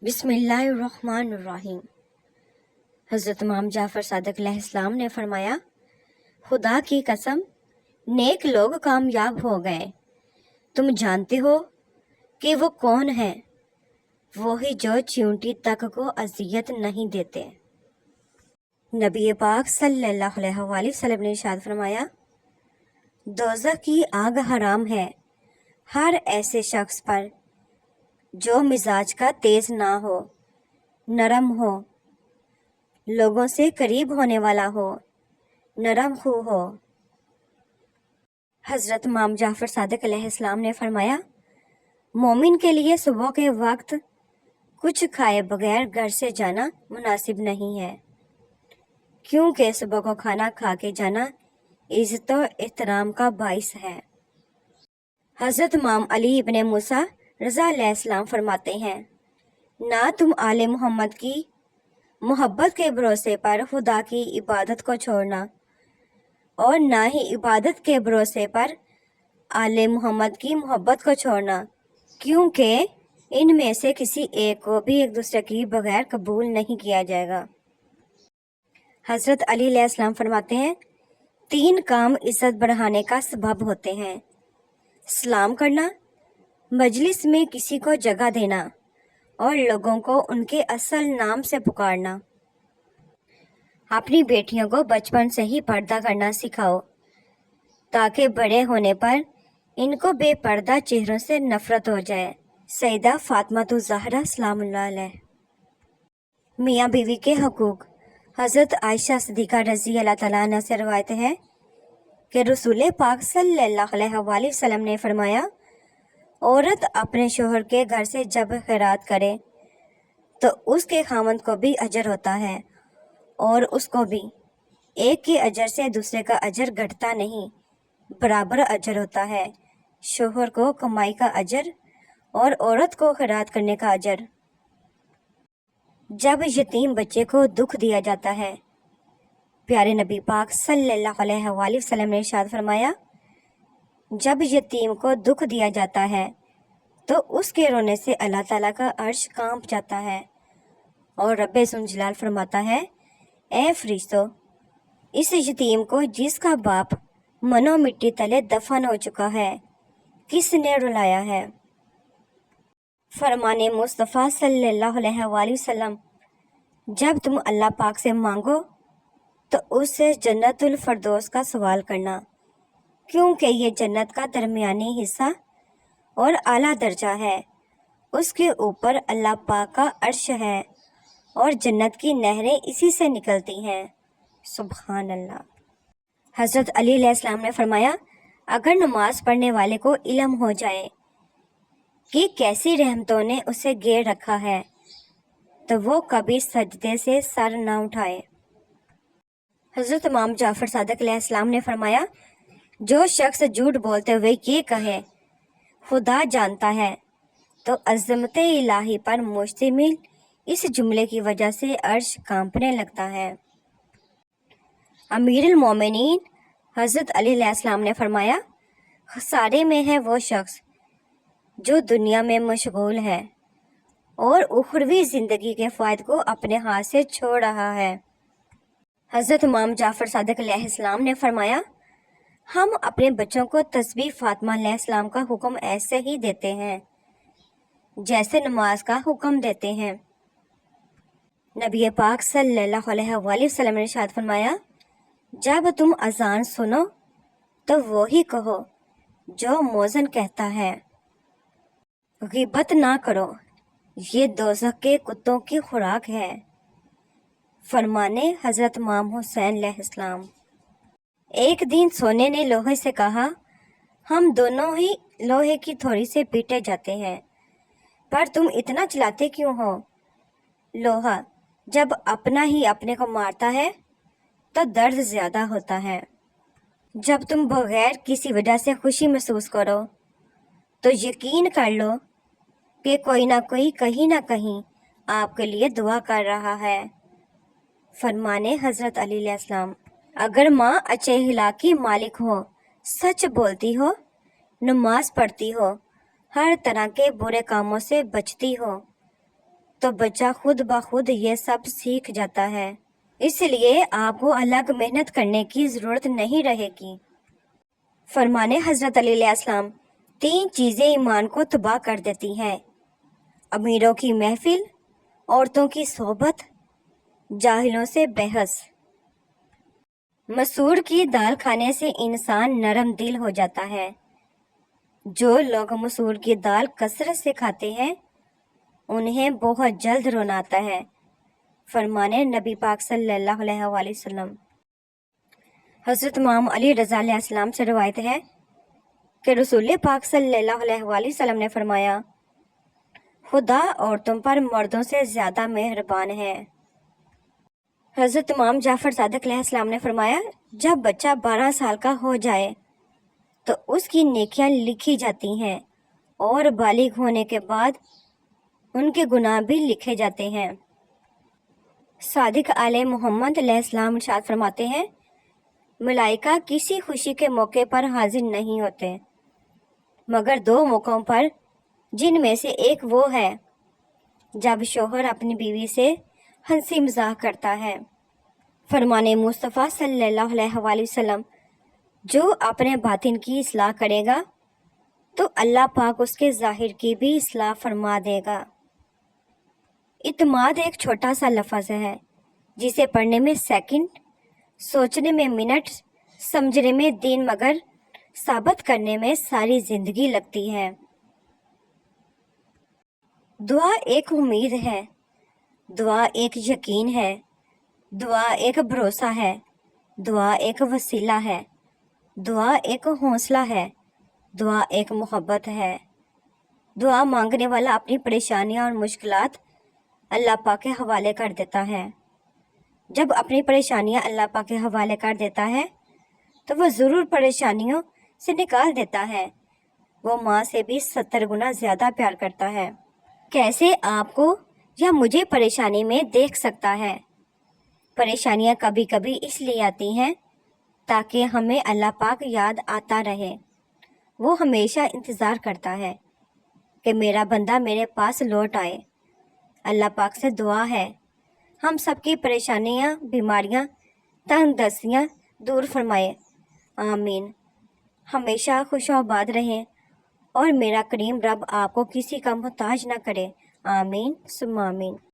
بسم اللہ الرحمن الرحیم۔ حضرت امام جعفر صادق علیہ السلام نے فرمایا، خدا کی قسم نیک لوگ کامیاب ہو گئے۔ تم جانتے ہو کہ وہ کون ہیں؟ وہی جو چیونٹی تک کو اذیت نہیں دیتے۔ نبی پاک صلی اللہ علیہ وآلہ وسلم نے ارشاد فرمایا، دوزخ کی آگ حرام ہے ہر ایسے شخص پر جو مزاج کا تیز نہ ہو، نرم ہو، لوگوں سے قریب ہونے والا ہو، نرم خو ہو۔ حضرت امام جعفر صادق علیہ السلام نے فرمایا، مومن کے لیے صبح کے وقت کچھ کھائے بغیر گھر سے جانا مناسب نہیں ہے، کیونکہ صبح کو کھانا کھا کے جانا عزت و احترام کا باعث ہے۔ حضرت امام علی ابن موسیٰ رضا علیہ السلام فرماتے ہیں، نہ تم آل محمد کی محبت کے بھروسے پر خدا کی عبادت کو چھوڑنا، اور نہ ہی عبادت کے بھروسے پر آل محمد کی محبت کو چھوڑنا، کیونکہ ان میں سے کسی ایک کو بھی ایک دوسرے کی بغیر قبول نہیں کیا جائے گا۔ حضرت علی علیہ السلام فرماتے ہیں، 3 کام عزت بڑھانے کا سبب ہوتے ہیں: سلام کرنا، مجلس میں کسی کو جگہ دینا، اور لوگوں کو ان کے اصل نام سے پکارنا۔ اپنی بیٹیوں کو بچپن سے ہی پردہ کرنا سکھاؤ، تاکہ بڑے ہونے پر ان کو بے پردہ چہروں سے نفرت ہو جائے۔ سیدہ فاطمہ الزہرا سلام اللہ علیہ۔ میاں بیوی کے حقوق۔ حضرت عائشہ صدیقہ رضی اللہ تعالیٰ عنہ سے روایت ہے کہ رسول پاک صلی اللہ علیہ وآلہ وسلم نے فرمایا، عورت اپنے شوہر کے گھر سے جب خیرات کرے تو اس کے خاوند کو بھی اجر ہوتا ہے، اور اس کو بھی ایک کے اجر سے دوسرے کا اجر گھٹتا نہیں، برابر اجر ہوتا ہے۔ شوہر کو کمائی کا اجر اور عورت کو خیرات کرنے کا اجر۔ جب یتیم بچے کو دکھ دیا جاتا ہے، پیارے نبی پاک صلی اللہ علیہ وآلہ وسلم نے ارشاد فرمایا، جب یتیم کو دکھ دیا جاتا ہے تو اس کے رونے سے اللہ تعالیٰ کا عرش کانپ جاتا ہے، اور رب ذوالجلال فرماتا ہے، اے فرشتوں، اس یتیم کو جس کا باپ منو مٹی تلے دفن ہو چکا ہے، کس نے رلایا ہے؟ فرمانے مصطفیٰ صلی اللہ علیہ وآلہ وسلم، جب تم اللہ پاک سے مانگو تو اس سے جنت الفردوس کا سوال کرنا، کیونکہ یہ جنت کا درمیانی حصہ اور اعلیٰ درجہ ہے، اس کے اوپر اللہ پاک کا عرش ہے، اور جنت کی نہریں اسی سے نکلتی ہیں۔ سبحان اللہ۔ حضرت علی علیہ السلام نے فرمایا، اگر نماز پڑھنے والے کو علم ہو جائے کہ کیسی رحمتوں نے اسے گھیر رکھا ہے تو وہ کبھی سجدے سے سر نہ اٹھائے۔ حضرت امام جعفر صادق علیہ السلام نے فرمایا، جو شخص جھوٹ بولتے ہوئے یہ کہے خدا جانتا ہے، تو عظمت الہی پر مشتمل اس جملے کی وجہ سے عرش کانپنے لگتا ہے۔ امیر المومنین حضرت علی علیہ السلام نے فرمایا، خسارے میں ہے وہ شخص جو دنیا میں مشغول ہے اور اخروی زندگی کے فوائد کو اپنے ہاتھ سے چھوڑ رہا ہے۔ حضرت امام جعفر صادق علیہ السلام نے فرمایا، ہم اپنے بچوں کو تسبیح فاطمہ علیہ السلام کا حکم ایسے ہی دیتے ہیں جیسے نماز کا حکم دیتے ہیں۔ نبی پاک صلی اللہ علیہ وآلہ وسلم نے ارشاد فرمایا، جب تم اذان سنو تو وہی کہو جو مؤذن کہتا ہے، غیبت نہ کرو، یہ دوزخ کے کتوں کی خوراک ہے۔ فرمانے حضرت امام حسین علیہ السلام۔ ایک دن سونے نے لوہے سے کہا، ہم دونوں ہی لوہے کی تھوڑی سے پیٹے جاتے ہیں، پر تم اتنا چلاتے کیوں ہو؟ لوہا جب اپنا ہی اپنے کو مارتا ہے تو درد زیادہ ہوتا ہے۔ جب تم بغیر کسی وجہ سے خوشی محسوس کرو تو یقین کر لو کہ کوئی نہ کوئی کہیں نہ کہیں آپ کے لیے دعا کر رہا ہے۔ فرمانے حضرت علی علیہ السلام، اگر ماں اچھے اخلاق کی مالک ہو، سچ بولتی ہو، نماز پڑھتی ہو، ہر طرح کے برے کاموں سے بچتی ہو، تو بچہ خود بخود یہ سب سیکھ جاتا ہے، اس لیے آپ کو الگ محنت کرنے کی ضرورت نہیں رہے گی۔ فرمانے حضرت علی علیہ السلام، 3 چیزیں ایمان کو تباہ کر دیتی ہیں: امیروں کی محفل، عورتوں کی صحبت، جاہلوں سے بحث۔ مسور کی دال کھانے سے انسان نرم دل ہو جاتا ہے۔ جو لوگ مسور کی دال کثرت سے کھاتے ہیں انہیں بہت جلد رونا آتا ہے۔ فرمانے نبی پاک صلی اللہ علیہ وآلہ وسلم۔ حضرت امام علی رضا علیہ السلام سے روایت ہے کہ رسول پاک صلی اللہ علیہ وآلہ وسلم نے فرمایا، خدا عورتوں پر مردوں سے زیادہ مہربان ہے۔ حضرت امام جعفر صادق علیہ السلام نے فرمایا، جب بچہ 12 سال کا ہو جائے تو اس کی نیکیاں لکھی جاتی ہیں اور بالغ ہونے کے بعد ان کے گناہ بھی لکھے جاتے ہیں۔ صادق آل محمد علیہ السلام ارشاد فرماتے ہیں، ملائکہ کسی خوشی کے موقع پر حاضر نہیں ہوتے مگر 2 موقعوں پر، جن میں سے ایک وہ ہے جب شوہر اپنی بیوی سے ہنسی مزاح کرتا ہے۔ فرمانے مصطفیٰ صلی اللہ علیہ وآلہ وسلم، جو اپنے باطن کی اصلاح کرے گا تو اللہ پاک اس کے ظاہر کی بھی اصلاح فرما دے گا۔ اعتماد ایک چھوٹا سا لفظ ہے جسے پڑھنے میں سیکنڈ، سوچنے میں منٹ، سمجھنے میں دن مگر ثابت کرنے میں ساری زندگی لگتی ہے۔ دعا ایک امید ہے، دعا ایک یقین ہے، دعا ایک بھروسہ ہے، دعا ایک وسیلہ ہے، دعا ایک حوصلہ ہے، دعا ایک محبت ہے۔ دعا مانگنے والا اپنی پریشانیاں اور مشکلات اللہ پاک کے حوالے کر دیتا ہے۔ جب اپنی پریشانیاں اللہ پاک کے حوالے کر دیتا ہے تو وہ ضرور پریشانیوں سے نکال دیتا ہے۔ وہ ماں سے بھی 70 گنا زیادہ پیار کرتا ہے۔ کیسے آپ کو یا مجھے پریشانی میں دیکھ سکتا ہے؟ پریشانیاں کبھی کبھی اس لیے آتی ہیں تاکہ ہمیں اللہ پاک یاد آتا رہے۔ وہ ہمیشہ انتظار کرتا ہے کہ میرا بندہ میرے پاس لوٹ آئے۔ اللہ پاک سے دعا ہے ہم سب کی پریشانیاں، بیماریاں، تنگ دستیاں دور فرمائے، آمین۔ ہمیشہ خوش و آباد رہیں اور میرا کریم رب آپ کو کسی کا محتاج نہ کرے، آمین ثم آمین۔